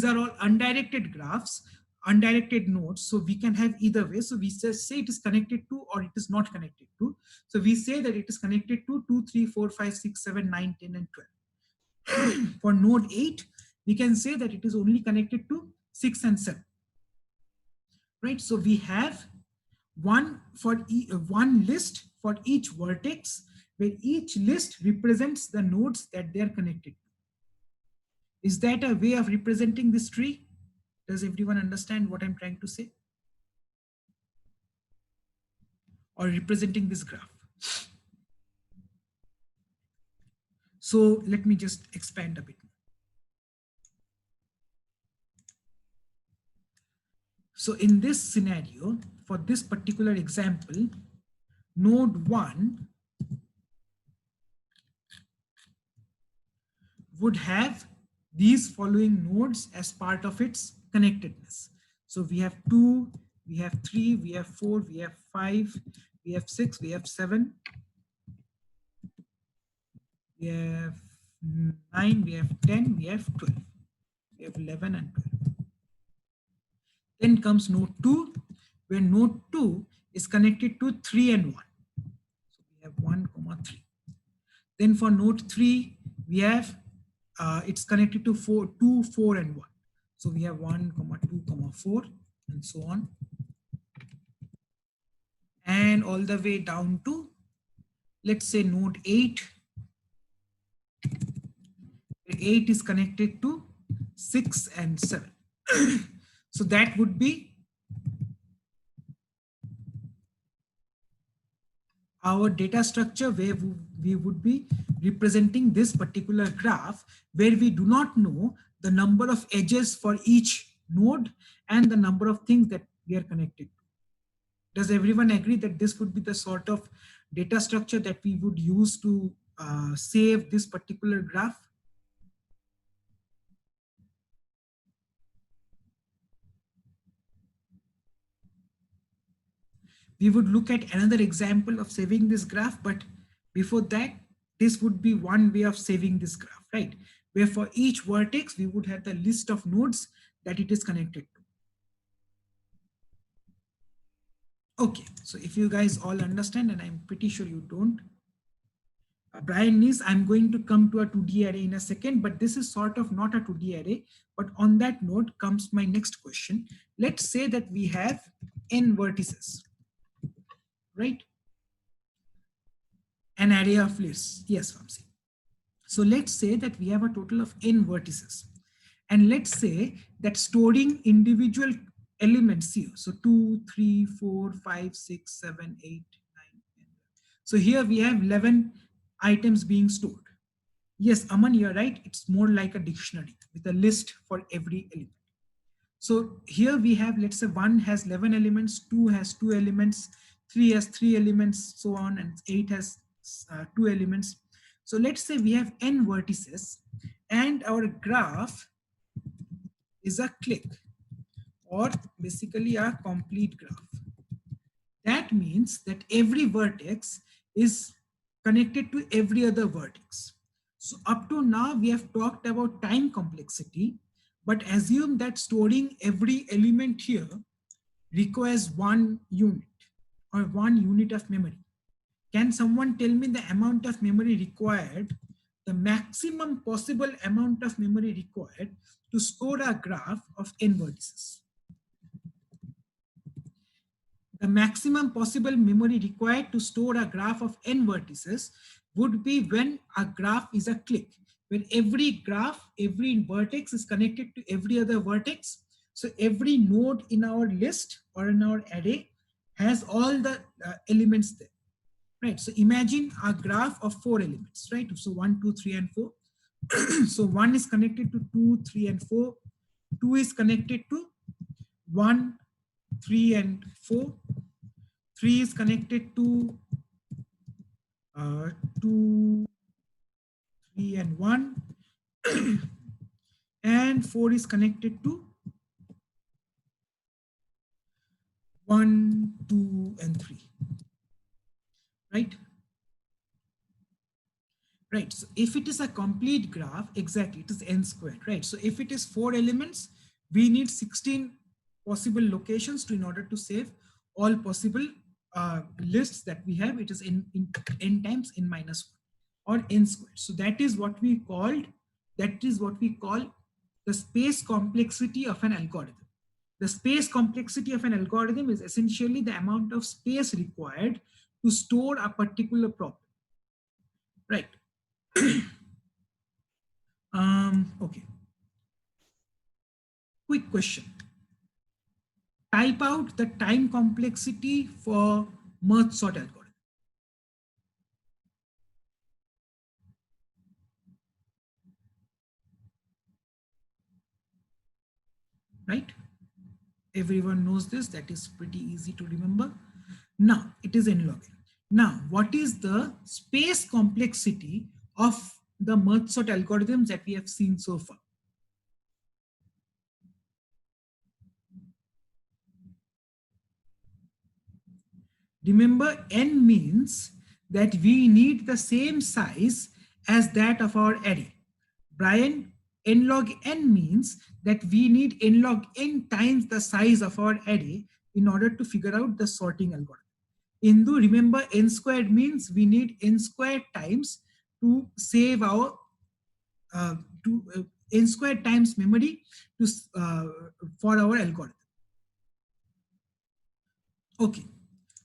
are all undirected graphs, undirected nodes. So we can have either way. So we say it is connected to or it is not connected to. So we say that it is connected to 2, 3, 4, 5, 6, 7, 9, 10, and 12. For node 8, we can say that it is only connected to 6 and 7. Right? So we have one list for each vertex, where each list represents the nodes that they are connected to. Is that a way of representing this tree? Does everyone understand what I'm trying to say? Or representing this graph? So let me just expand a bit more. So in this scenario, for this particular example, node 1 would have these following nodes as part of its connectedness. So we have 2, we have 3, we have 4, we have 5, we have 6, we have 7, we have 9, we have 10, we have 12, we have 11 and 12. Then comes node 2, where node 2 is connected to 3 and 1. So we have 1, 3. Then for node 3, we have it's connected to 2, 4, and 1. So we have 1, 2, 4, and so on. And all the way down to, let's say, node 8. 8 is connected to 6 and 7. So that would be our data structure, where we would be representing this particular graph, where we do not know the number of edges for each node and the number of things that we are connected to. Does everyone agree that this would be the sort of data structure that we would use to save this particular graph? We would look at another example of saving this graph, but before that, this would be one way of saving this graph, right? Where for each vertex, we would have the list of nodes that it is connected to. Okay, so if you guys all understand, and I'm pretty sure you don't, Brian Nees, I'm going to come to a 2D array in a second, but this is sort of not a 2D array. But on that note comes my next question. Let's say that we have n vertices, right? An array of lists. Yes, Vamsi. So let's say that we have a total of n vertices. And let's say that storing individual elements here. So 2, 3, 4, 5, 6, 7, 8, 9, 10. So here we have 11 items being stored. Yes, Aman, you're right. It's more like a dictionary with a list for every element. So here we have, let's say 1 has 11 elements, 2 has 2 elements, 3 has 3 elements, so on, and 8 has 2 elements. So let's say we have n vertices and our graph is a click, or basically a complete graph. That means that every vertex is connected to every other vertex. So up to now, we have talked about time complexity, but assume that storing every element here requires 1 unit or 1 unit of memory. Can someone tell me the amount of memory required, the maximum possible amount of memory required to store a graph of n vertices? The maximum possible memory required to store a graph of n vertices would be when a graph is a click, when every vertex is connected to every other vertex. So every node in our list or in our array has all the elements there, right? So imagine a graph of 4 elements, right? So 1, 2, 3, and 4. So 1 is connected to 2, 3, and 4. 2 is connected to 1, 3, and 4. 3 is connected to 2, 3, and 1. And 4 is connected to 1, 2, and 3. Right? right? So if it is a complete graph, exactly, it is n squared, right? So if it is 4 elements, we need 16 possible locations to in order to save all possible lists that we have. It is in n times n minus 1 or n squared. So that is what we called, that is what we call the space complexity of an algorithm. The space complexity of an algorithm is essentially the amount of space required to store a particular problem, right? Okay. Quick question. Type out the time complexity for merge sort algorithm, right? Everyone knows this. That is pretty easy to remember. Now it is n log n. Now, what is the space complexity of the merge sort algorithms that we have seen so far? Remember, n means that we need the same size as that of our array. Brian, n log n means that we need n log n times the size of our array in order to figure out the sorting algorithm. Indu, remember, n squared means we need n squared times to save our uh, to n squared times memory to for our algorithm. Okay.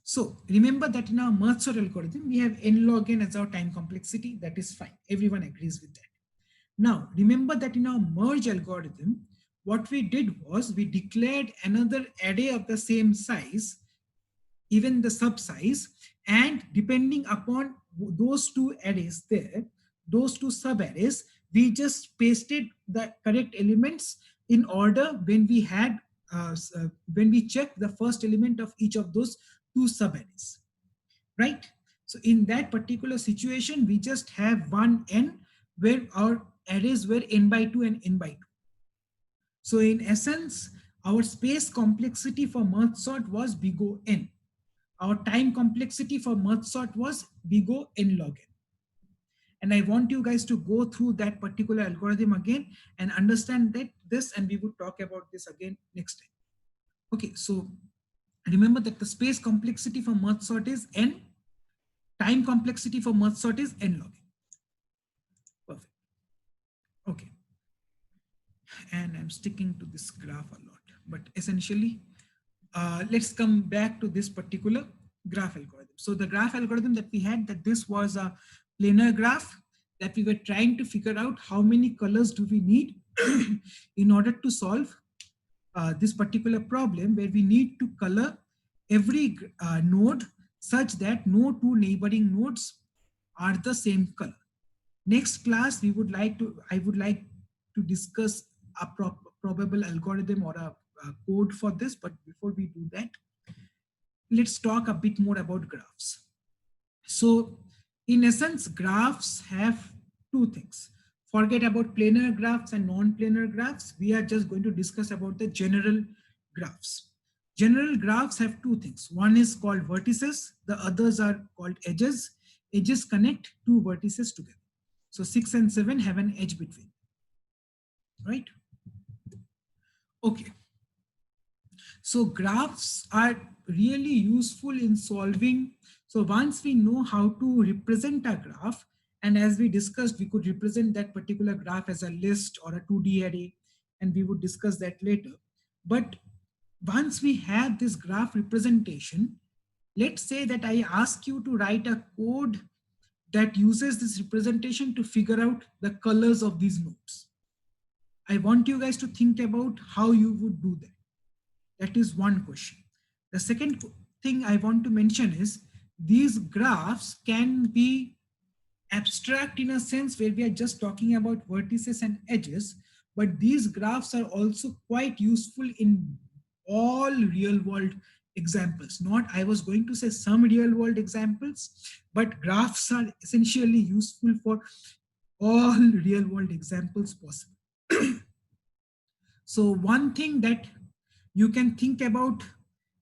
So remember that in our merge sort algorithm, we have n log n as our time complexity. That is fine. Everyone agrees with that. Now, remember that in our merge algorithm, what we did was we declared another array of the same size, even the sub size, and depending upon those two arrays there, those two sub arrays, we just pasted the correct elements in order when we had when we checked the first element of each of those two sub arrays, right? So in that particular situation, we just have one n where our arrays were n by 2 and n by 2. So in essence, our space complexity for merge sort was big O n. Our time complexity for merge sort was big O n log n. And I want you guys to go through that particular algorithm again and understand that this, and we would talk about this again next time. Okay, so remember that the space complexity for merge sort is n, time complexity for merge sort is n log n. Perfect. Okay. And I'm sticking to this graph a lot, but essentially, let's come back to this particular graph algorithm. So the graph algorithm that we had, that this was a planar graph that we were trying to figure out how many colors do we need in order to solve this particular problem, where we need to color every node such that no two neighboring nodes are the same color. Next class, I would like to discuss a probable algorithm or a code for this. But before we do that, let's talk a bit more about graphs. So in essence, graphs have two things. Forget about planar graphs and non-planar graphs. We are just going to discuss about the general graphs. General graphs have two things. One is called vertices. The others are called edges. Edges connect two vertices together. So 6 and 7 have an edge between, right? Okay. So graphs are really useful in solving. So once we know how to represent a graph, and as we discussed, we could represent that particular graph as a list or a 2D array, and we would discuss that later. But once we have this graph representation, let's say that I ask you to write a code that uses this representation to figure out the colors of these nodes. I want you guys to think about how you would do that. That is one question. The second thing I want to mention is these graphs can be abstract in a sense where we are just talking about vertices and edges, but these graphs are also quite useful in all real world examples. Not, I was going to say some real world examples, but graphs are essentially useful for all real world examples possible. So one thing that you can think about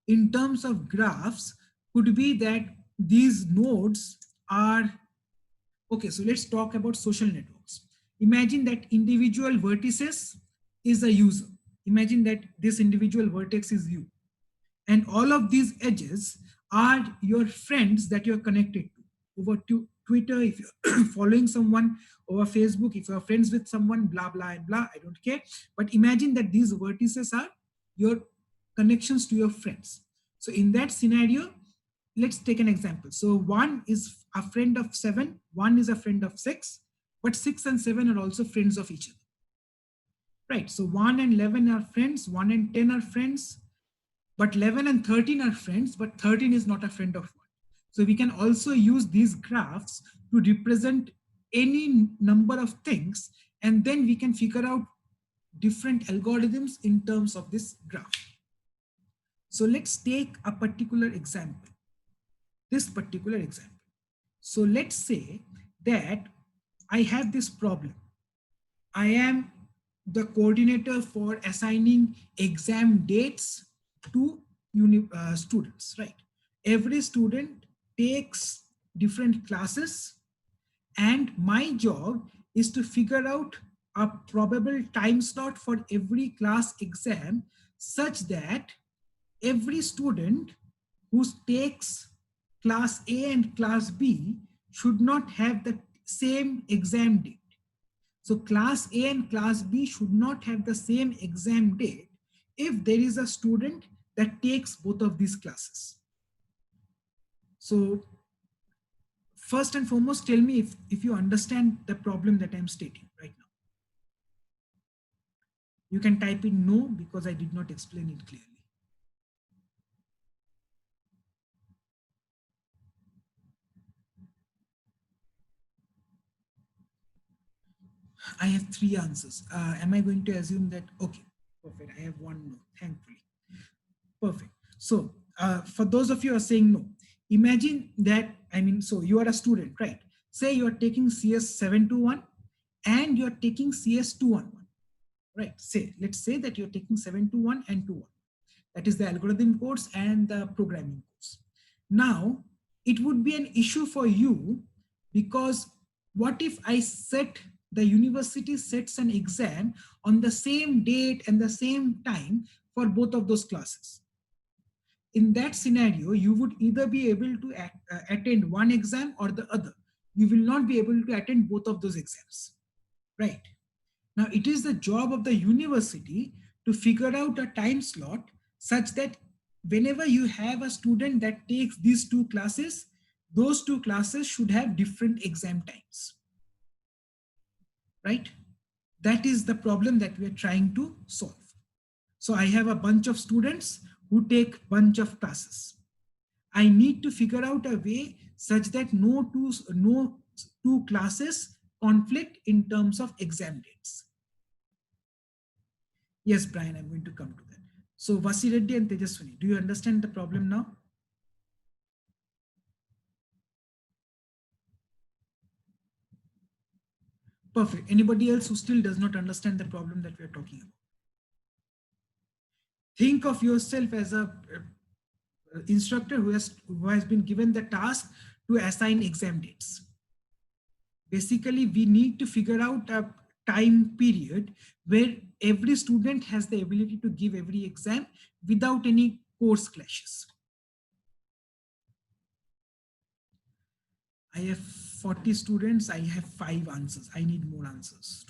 in terms of graphs could be that these nodes are, Okay, so let's talk about social networks. Imagine that individual vertices is a user. Imagine that this individual vertex is you. And all of these edges are your friends that you're connected to. Over to Twitter, if you're following someone, over Facebook, if you're friends with someone, blah, blah, and blah, I don't care. But imagine that these vertices are your connections to your friends. So in that scenario, let's take an example. So one is a friend of 7, one is a friend of 6, but 6 and 7 are also friends of each other. Right. So 1 and 11 are friends, 1 and 10 are friends, but 11 and 13 are friends, but 13 is not a friend of 1. So we can also use these graphs to represent any number of things, and then we can figure out different algorithms in terms of this graph. So let's take a particular example, this particular example. So let's say that I have this problem. I am the coordinator for assigning exam dates to students, right? Every student takes different classes, and my job is to figure out a probable time slot for every class exam such that every student who takes class A and class B should not have the same exam date. So class A and class B should not have the same exam date if there is a student that takes both of these classes. So first and foremost, tell me if you understand the problem that I'm stating right now. You can type in no because I did not explain it clearly. I have 3 answers. Am I going to assume that? Okay, perfect. I have 1 no, thankfully. Perfect. So for those of you who are saying no, imagine that, so you are a student, right? Say you are taking CS 721 and you are taking CS 211, right? Let's say that you're taking 721 and 21. That is the algorithm course and the programming course. Now, it would be an issue for you because what if I set the university sets an exam on the same date and the same time for both of those classes? In that scenario, you would either be able to attend one exam or the other. You will not be able to attend both of those exams, right? Now, it is the job of the university to figure out a time slot such that whenever you have a student that takes these 2 classes, those 2 classes should have different exam times, right? That is the problem that we are trying to solve. So I have a bunch of students who take bunch of classes. I need to figure out a way such that no two classes conflict in terms of exam dates. Yes, Brian, I'm going to come to that. So Vasi Reddy and Tejaswini, do you understand the problem now? Perfect. Anybody else who still does not understand the problem that we are talking about? Think of yourself as a instructor who has been given the task to assign exam dates. Basically, we need to figure out a time period where every student has the ability to give every exam without any course clashes. I have 40 students. I have 5 answers. I need more answers.